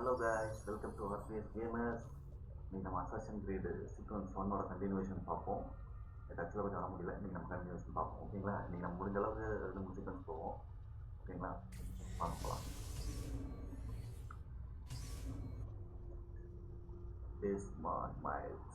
Hello guys, welcome to RPS Gamers. இன்னைக்கு நம்ம assassin grid sequence ஒன்னோட கண்டினியூஷன் பார்ப்போம். எனக்கு ஆக்சுவலாக கொஞ்சம் வர முடியல. இன்னைக்கு நம்ம கண்டினியூஷன் பார்ப்போம். ஓகேங்களா? இன்னைக்கு நம்ம முடிஞ்ச அளவுக்கு 2 சீக்வன்ஸ் போவோம். ஓகேங்களா? பார்க்கலாம். Smart Miles.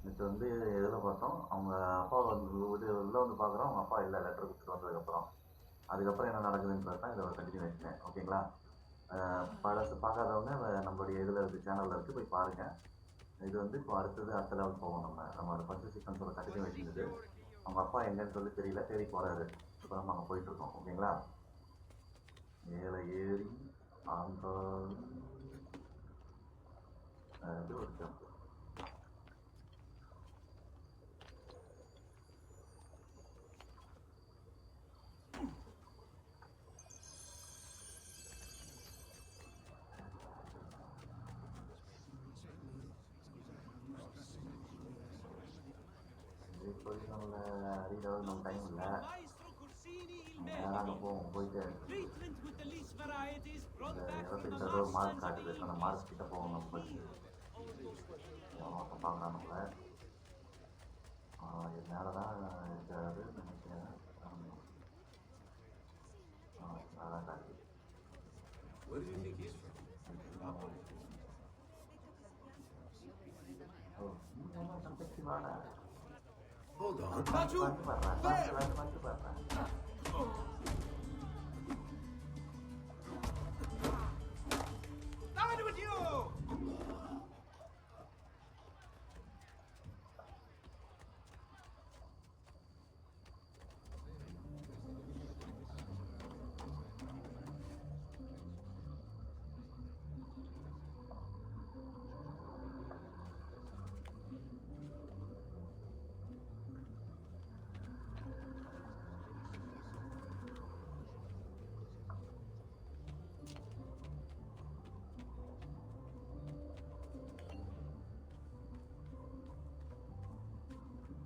நேற்று வந்து எதில் பார்த்தோம், அவங்க அப்பா வந்து உள்ளே வந்து பார்க்குறோம், அவங்க அப்பா இல்லை லெட்டர் கொடுத்துட்டு வந்ததுக்கப்புறம். அதுக்கப்புறம் என்ன நடக்குதுன்றது தான் இதோட கண்டினியூஷன். ஓகேங்களா? பழசு பார்க்காதவங்க நம்மளுடைய இதில் இருக்குது, சேனலில் இருக்குது, போய் பாருங்கள். இது வந்து இப்போ அடுத்த லெவல் போவோம். நம்ம ஃபஸ்ட்டு சீக்வன்ஸோட கண்டினியூஷன் இது. அவங்க அப்பா எங்கன்னு சொல்லி தெரியல, தேடி போகிறாரு. இப்போ நம்ம அங்கே போயிட்டுருக்கோம். ஓகேங்களா? மேலே ஏறி அந்த ஒரு ஜம்ப். இப்போதைக்கு நம்மளை அறியறது நம்ம டைம் இல்லை. நேரம் போவோம். போயிட்டு இந்த 21 மார்க் காட்டுது. அந்த மார்க் கிட்ட போவோம். நம்ம போய் பார்க்கலாம். நம்மளை இது மேலே தான் இருக்காது நினைக்கிறேன். அதான் காட்டுது. Hold on. Raju! There! Down with you!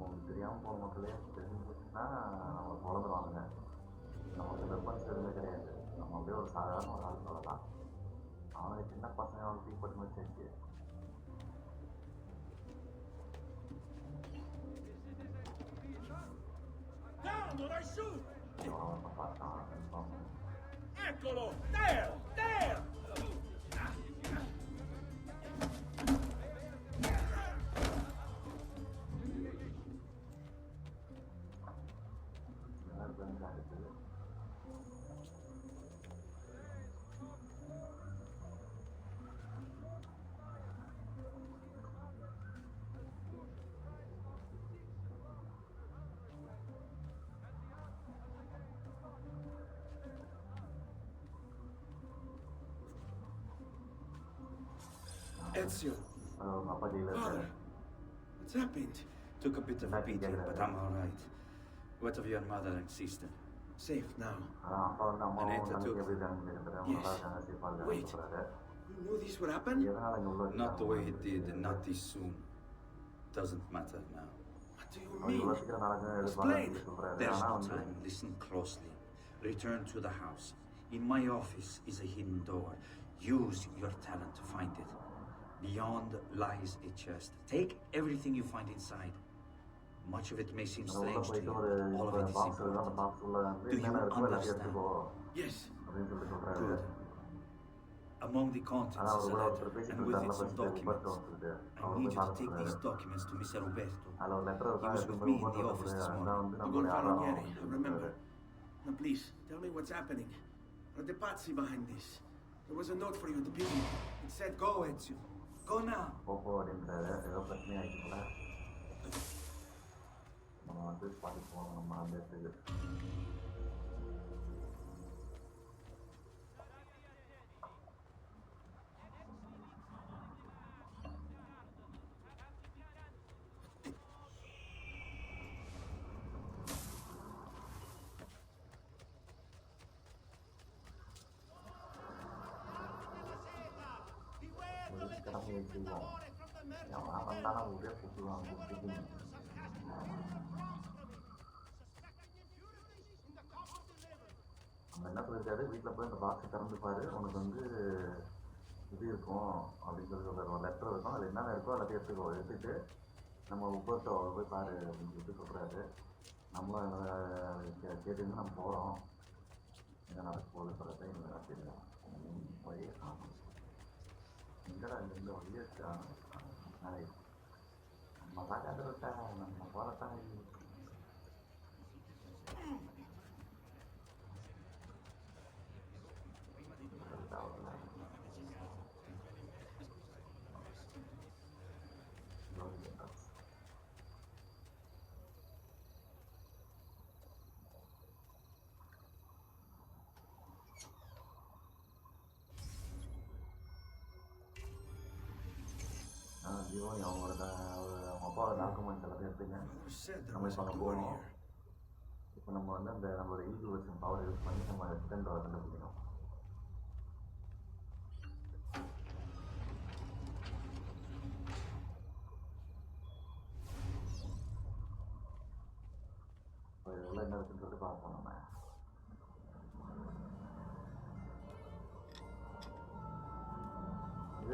உங்களுக்கு தெரியாமல் போன மக்களே தெரிஞ்சுச்சுன்னா நம்ம குழந்துருவாங்க. நமக்கு வெப்பன்ஸ் எதுவுமே கிடையாது. நம்ம அப்படியே ஒரு சாதாரண ஒரு ஆள் சொல்லலாம். அவனுக்கு சின்ன பசங்க அவனுக்கு தீப்பட்டு வச்சிருக்கு. Down or I shoot! அவனை பார்த்தான். Eccolo! There! There! அடுத்தது Ezio. அப்பா ஜெயில இருக்காரு. What's happened? Took a bit of a beating, but I'm all right. What of your mother and sister? Safe now. அதான் அப்பா வந்து அம்மாவும் நம்பிக்கை எப்படி இருக்காங்கன்னு கேட்குறாரு. அவங்க நல்லா இருக்காங்க, சேஃபாக இருக்காங்கன்னு சொல்கிறாரு. You knew this would happen? எதனால் இங்கே உள்ள Not the way it did, and not this soon. Doesn't matter now. What do you அவங்க இவ்வளோ mean? சீக்கிரம் நடக்குன்னு எதிர்பார்க்கணும்னு சொல்கிறாரு. There's ஆனால் no வந்து time. Listen closely. Return to the house. In my office is a hidden door. Use your talent to find it. Beyond lies a chest. Take everything you find inside. Much of it may seem உள்ள strange to போயிட்டு you. ஒரு All of it is box இருக்குது. அந்த important. Box உள்ள வந்து Do you என்னென்ன இருக்கோ எல்லாத்தையும் understand? எடுத்துக்கோ Yes. அப்படின்னு சொல்லிட்டு சொல்கிறாரு. Good. Among the contents ஆனால் is அவர் a கூட letter, ஒருத்தர் பேசிட்டு and with இருக்காருல it some ஃபஸ்ட்டு உப்பர்ட்டு documents. வந்துருக்கு. I அவர் need போய் you to பார்க்க take these சொல்கிறாரு. documents to Mr. Roberto. அதில் ஒரு letter He was with me in the office this அதான் morning. வந்து The நம்மளுடைய Gonfalonieri, ஆதாரம் I remember. Now please, tell me what's happening. Are the Pazzi behind this? There was a note for you at the beginning. It said go, Ezio. Go now. போப்போ அப்படின்றாரு. ஏதோ பிரச்சனை ஆகிடுச்சுங்கள. நம்ம வந்து பார்த்து போகணும் நம்ம அந்த இடத்துக்கு. கடமை செய்வோம். அவன் வந்தாலும் அப்படியே கூப்பிடுவாங்க. அவங்க என்ன சொல்லியிருக்காரு, வீட்டில் போய் அந்த பாக்ஸை திறந்து பாரு, உனக்கு வந்து இது இருக்கும் அப்படின்னு சொல்லி சொல்கிறார். ஒரு லெட்டர் இருக்கும், அதில் என்னென்ன இருக்கோ எல்லாத்தையும் எடுத்துக்கோ, எடுத்துகிட்டு நம்ம உப்பர்ட்டோ போய் பாரு அப்படின்னு சொல்லிட்டு சொல்கிறாரு. நம்மளும் கேட்டுன்னு நம்ம போகிறோம். என்ன நடக்க போகுது சொல்கிறத எங்களுக்கு தெரியும். வழியே காணும், எங்கடா இந்த வழியே இருக்கா, நம்ம பார்க்காத விட்டா நம்ம போகிறதான். ஜீவன் அவங்களோட அவங்க அப்பாவோட டாக்குமெண்ட்ஸ் எல்லாத்தையும் எடுத்துங்க. You said there நம்ம was இப்போ a அங்கே door போகணும். here. இப்போ நம்ம வந்து அந்த நம்மளோட ஈகோ வெர்ஷன் பவர் யூஸ் பண்ணி நம்ம எக்ஸ்டெண்ட் கண்டுபிடிக்கணும். இப்போ இதெல்லாம் என்ன இருக்குன்னு சொல்லிட்டு பார்ப்போம் நம்ம.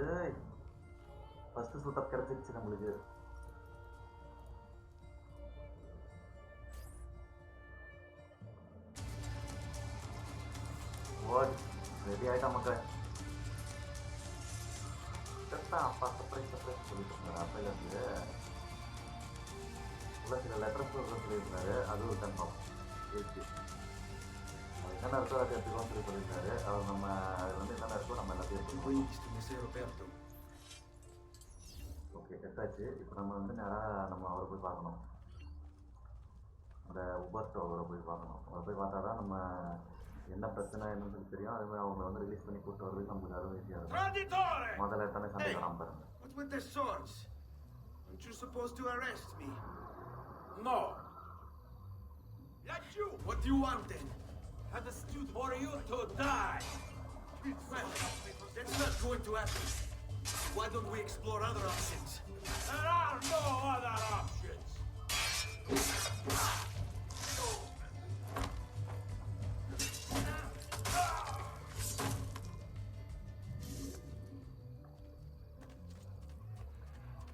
ஏய், ஃபஸ்ட்டு சூட்டப் கிடச்சிருச்சு நம்மளுக்கு. ரெடி ஆகிட்டா மக்கள். கரெக்டாக அப்பா சர்ப்ரைஸ் சொல்லிட்டு இருந்தார். அப்பையில இருந்து உள்ள சில லெட்டர்ஸ் சொல்லியிருந்தாரு. அது ஒரு கன்ஃபார்ம் ஏசி. அது என்னென்ன இருக்கோ அதை எடுத்துக்கோன்னு சொல்லி சொல்லியிருக்காரு. அவர் நம்ம அதில் வந்து என்னென்ன இருக்கோ நம்ம எல்லாத்தையும் எடுத்துக்கணும். Wings to Messer Roberto. Okay, எடுத்தாச்சு. இப்போ நம்ம வந்து நேராக நம்ம அவரை போய் பார்க்கணும். அந்த உபர்ட்டோ அவரை போய் பார்க்கணும். அவரை போய் பார்த்தா தான் நம்ம என்ன பிரச்சனை என்னன்னு சொல்லி தெரியும். அதே மாதிரி அவங்க வந்து ரிலீஸ் பண்ணி கூப்பிட்டு வரதுக்கு நம்மளுக்கு அறுவை ஈஸியாக இருக்கும். Traditore! முதல்ல எத்தனை சண்டை வராமல் பாருங்க. What's with the swords? Aren't you supposed to arrest me? No. Like you. What do you want then? Understood for you to die. Well, that's not going to happen. Why don't we explore other options? There are no other options.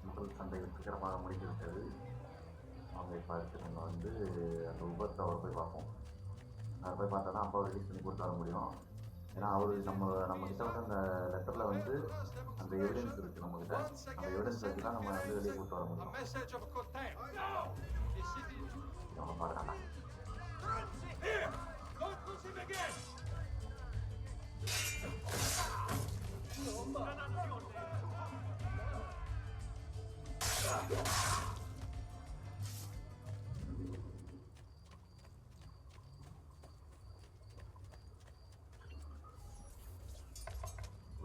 முதல் சண்டை வெற்றிகரமாக முடிந்துவிட்டது. அவங்க இப்போ அடுத்து நம்ம வந்து அந்த உபர்ட்டோ அவரை போய் பார்ப்போம். அதை போய் பார்த்தா தான் அப்பாவை ரிலீஸ் பண்ணி கொடுத்து வர முடியும். ஏன்னா அவரு நம்மக்கிட்ட வந்து அந்த லெட்டரில் வந்து அந்த எவிடன்ஸ் இருக்குது நம்மக்கிட்ட. அந்த எவிடன்ஸ் வச்சு தான் நம்ம வந்து வெளியே கூப்பிட்டு வர முடியும். Message of contact. No. The city. அவங்க பாருங்க. Here. Don't push him again.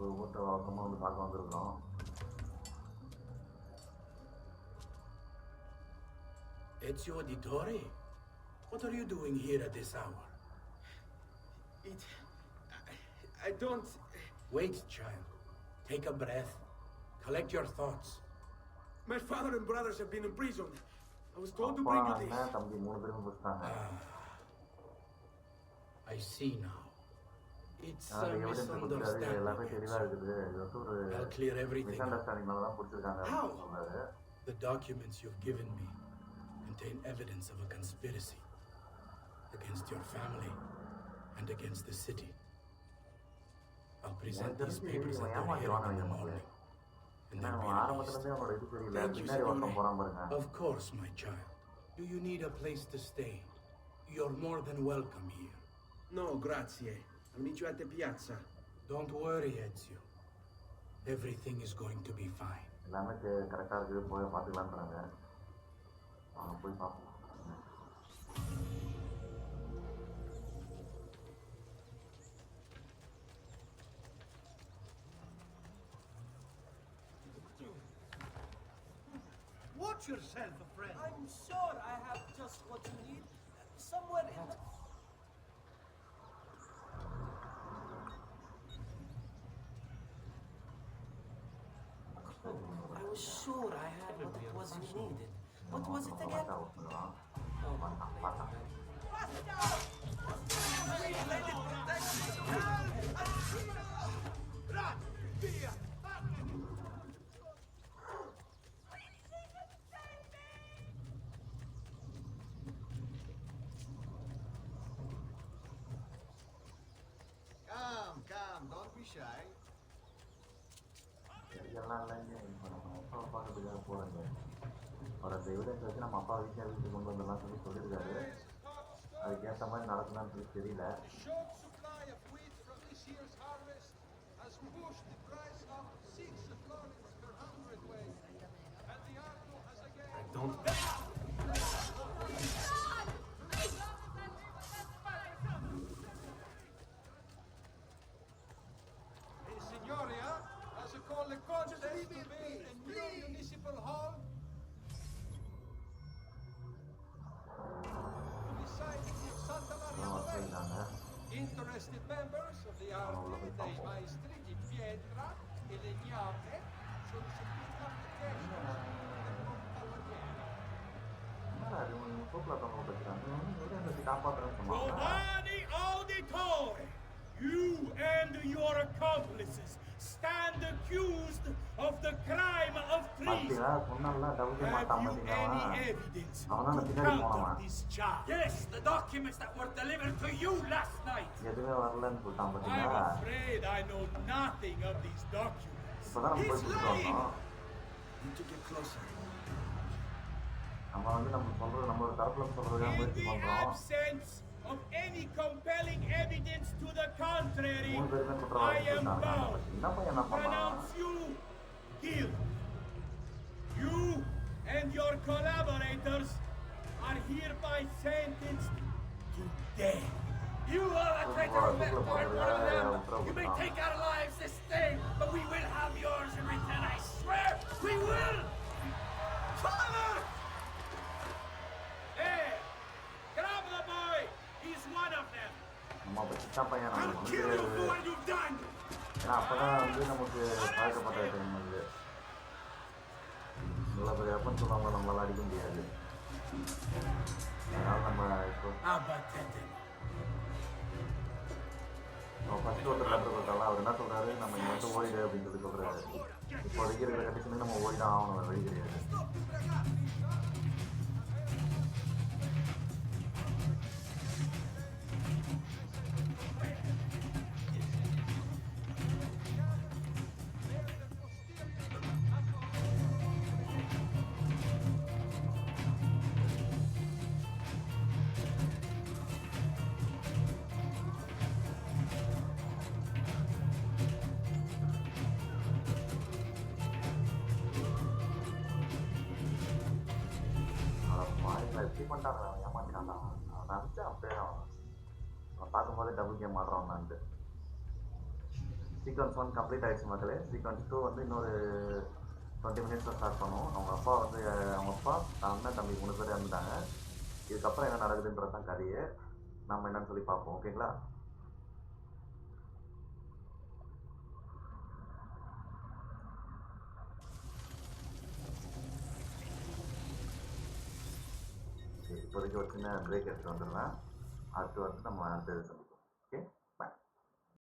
ஒரு மூட்டை வழக்கமாக வந்து பார்க்க வந்திருக்கிறோம். Ezio Auditore? What are you doing here at this hour? I don't... Wait, child. Take a breath. Collect your thoughts. My father and brothers have been imprisoned. I was told to அப்பா bring you அண்ணன் this. தம்பி 3 பேரும் பிடிச்சிட்டாங்க. I see now. It's a evidence கொடுத்துருக்காரு. எல்லாமே misunderstanding. தெளிவாக இருக்குது. இது வந்து ஒரு I'll clear everything miss up. அண்டர்ஸ்டாண்டிங்னால தான் பிடிச்சிருக்காங்க அப்படின்னு சொன்னாரு. The documents you've given me contain evidence of a conspiracy against your family and against the city. I'll present these papers at their hearing in the morning. And ஏன்னா then அவன் be ஆரம்பத்துலேருந்தே அவனோட இது தெரியல. Thank you, பின்னாடி ஒருத்தன் Signore. போகிறான் பாருங்க. Of course, my child. Do you need a place to stay? You're more than welcome here. No, grazie. I'll meet you at the piazza. Don't worry, Ezio. Everything is going to be fine. எல்லாமே கரெக்டாக இருக்குது. போய் பார்த்துக்கலான்றாங்க. அவங்க போய் பார்ப்போம். Watch yourself, friend. I'm sure I have just what you need. Somewhere in the... I was sure I had what it was you needed. What was it again? பார்த்தா ஒருத்தங்களாம். Oh, பார்த்தா. later then. Run! Via! Come, don't be shy. எல்லாம் இல்லைங்க இப்போ நம்ம அப்பாவை பார்க்கறதுக்காக போகிறேங்க. அவர் அந்த எவிடன்ஸ் வச்சு நம்ம அப்பா வீட்டுக்கு கொண்டு வந்துடலாம் சொல்லியிருக்காரு. அதுக்கேற்ற மாதிரி நடக்கலான்னு சொல்லி தெரியல. The short supply of wheat from this year's harvest has pushed the price up 6 florins per hundredweight. And the arco has again... Don't. The Signoria has called a contest to build a new municipal hall to the site of Santa Maria Novella. Interested members of the Arte dei Maestri di Pietra e Legnate sono sentiti என்னடா இது சூப்பராக தொங்க வச்சுருக்காங்க. Evidence வச்சு காப்பாற்றுறேன்னு சொன்னாங்க. Giovanni Auditore, you and your accomplices stand accused of the crime of treason. பார்த்தியா சொன்னால double Have மாட்டான் you பார்த்தீங்களா? any evidence அவன் தான் to பின்னாடி counter போனவன். this charge? Yes, the documents that were delivered to you last night. எதுவுமே வரலன்னு சொல்லிட்டான் I'm பார்த்தீங்களா? afraid I know nothing of these documents. இப்போதான் நம்ம போய் கொடுத்துட்டு வந்தோம். Need to get closer. நம்ம வந்து நம்ம சொல்றது நம்ம ஒரு தரப்புல சொல்றதுக்காக In முயற்சி the பண்றோம். absence of any compelling evidence to the contrary, மூணு பேருமே I குற்றவாளி am சொல்லிட்டாங்க. bound சின்ன பையன் என்ன பண்ணான்? pronounce you guilty. You and your collaborators are hereby sentenced to death. You are a traitor who met for one of them. You may take our lives this day, but we will have yours in return. I swear, we will. Father! There! Grab the boy! He's one of them! நம்ம அப்ப சின்ன பையன் I'll நமக்கு kill you for வந்து what you've done! ஏன்னா அப்பதான் வந்து நமக்கு பழக்கப்பட்ட டைம் வந்து இவ்வளோ பெரிய அப்பன்னு சொல்லுவாங்க நம்மளால அடிக்க முடியாது. அதனால நம்ம இப்போ Abatete. ஃபர்ஸ்ட் ஒருத்தர் லெட்டர் கொடுத்தாலும் அவர் என்ன சொல்றாரு, நம்ம இங்கே வந்து ஓடிடு அப்படின்னு சொல்லி சொல்றாரு. இப்போதைக்கு இருக்கிற கண்டிஷனுக்கு நம்ம ஓடிதான் ஆகணும், வேற வழி கிடையாது. எப்படி பண்ணிட்டாங்க, அவன் ஏமாத்திட்டான். அவன் நினச்சா அப்படியே அவன் பார்க்கும்போதே டபுள் கேம் ஆடுறான்ட்டு. சீக்வன்ஸ் 1 கம்ப்ளீட் ஆகிடுச்சு மக்களே. சீக்வன்ஸ் 2 வந்து இன்னொரு 20 மினிட்ஸில் ஸ்டார்ட் பண்ணுவோம். அவங்க அப்பா வந்து அவங்க அப்பா அண்ணன் தம்பி 3 பேர் இறந்துட்டாங்க. இதுக்கப்புறம் என்ன நடக்குதுன்றது தான் கதையே. நம்ம என்னன்னு சொல்லி பார்ப்போம். ஓகேங்களா? இப்போதைக்கு ஒரு சின்ன பிரேக் எடுத்துகிட்டு வந்துடலாம். அடுத்து வந்து நம்ம அடுத்தது